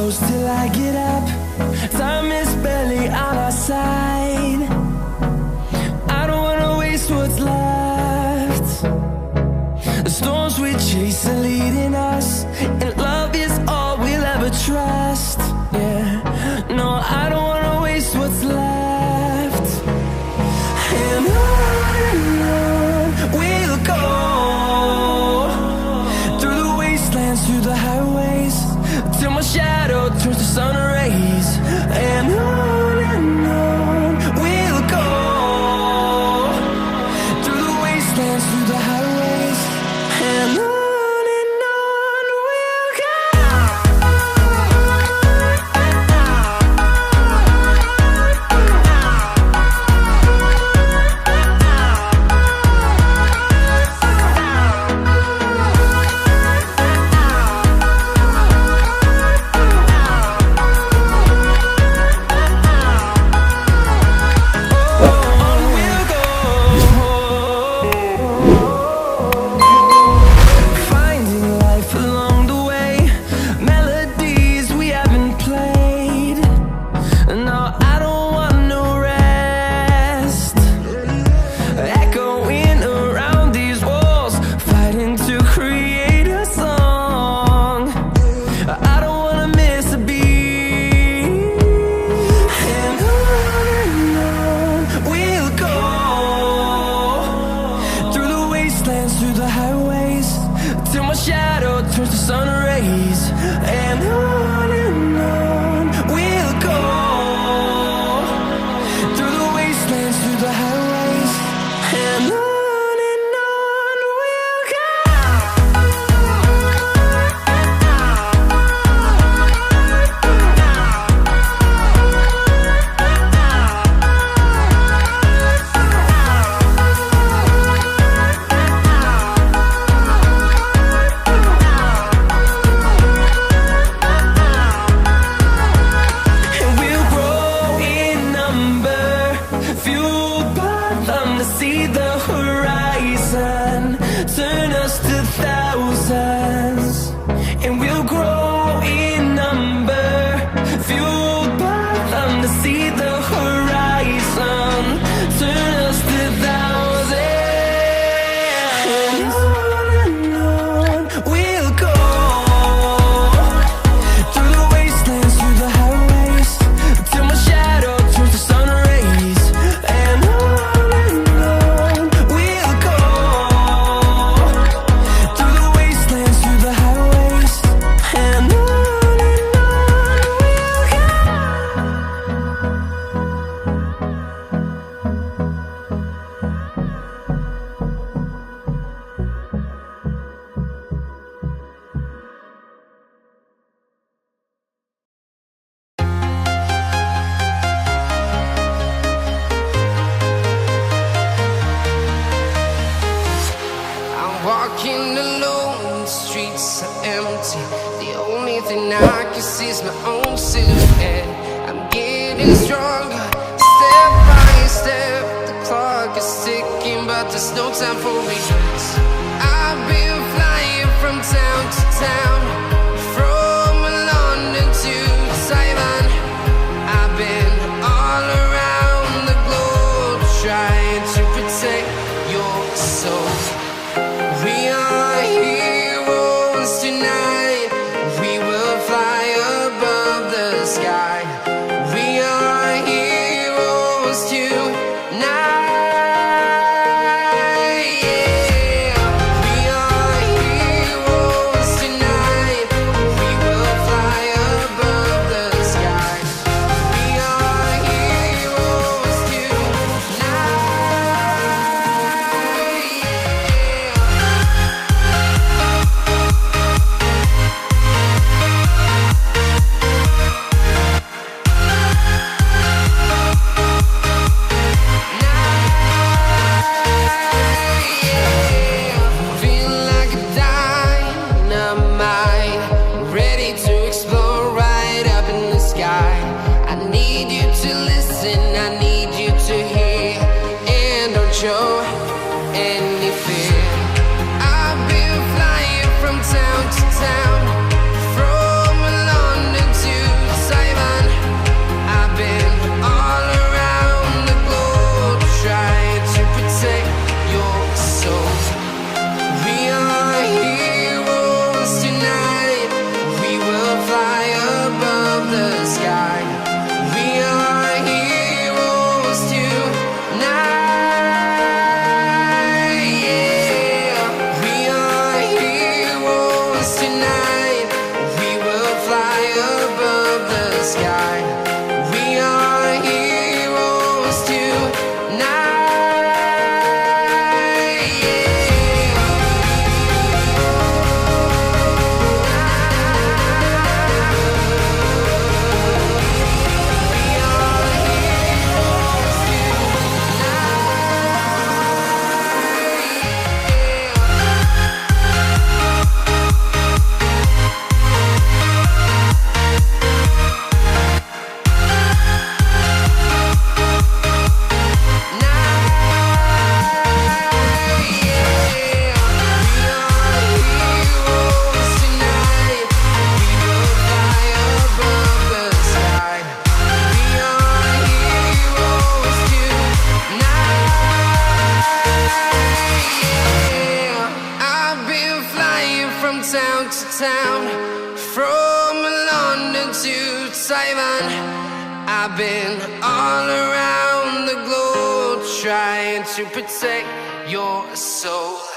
close till I get up. Time is barely on our side. I don't wanna waste what's left. The storms we chase are leading us, and love is all we'll ever trust. Yeah, no, I don't wanna waste what's left. And on we'll go, through the wastelands, through the highways, till my shadow turns to sun rays. And on we'll go, through the wastelands, through the highways, and on we'll go. Through the highways, till my shadow turns to sun rays. And on we'll go, through the wastelands, through the highways, and on we'll go. Fueled by them to see the horizon, turn us to thousands, and we'll grow in number. Fueled by them to see the horizon, turn us to thousands. And on we'll go, through the wastelands, through the highways, till my shadow turns to sun rays. And on we'll go, through the wastelands, through the highways, and on we'll go. I'm walking alone, the streets are empty. The only thing I can see is my own silhouette. I'm getting stronger, step by step. The clock is ticking, but there's no time for regrets. I've been flying from town to town, from London to Taiwan. I've been all around the globe, trying to protect your soul. We are heroes tonight. We will fly above the sky. We are heroes tonight. Yeah. We are heroes tonight. We will fly above the sky. We are heroes tonight. Feel like a dynamite, ready to explode right up in the sky. I need you to listen, I need you to hear, and don't show any fear. I've been flying from town to town, from London to town, from London to Taiwan. I've been all around the globe trying to protect your soul.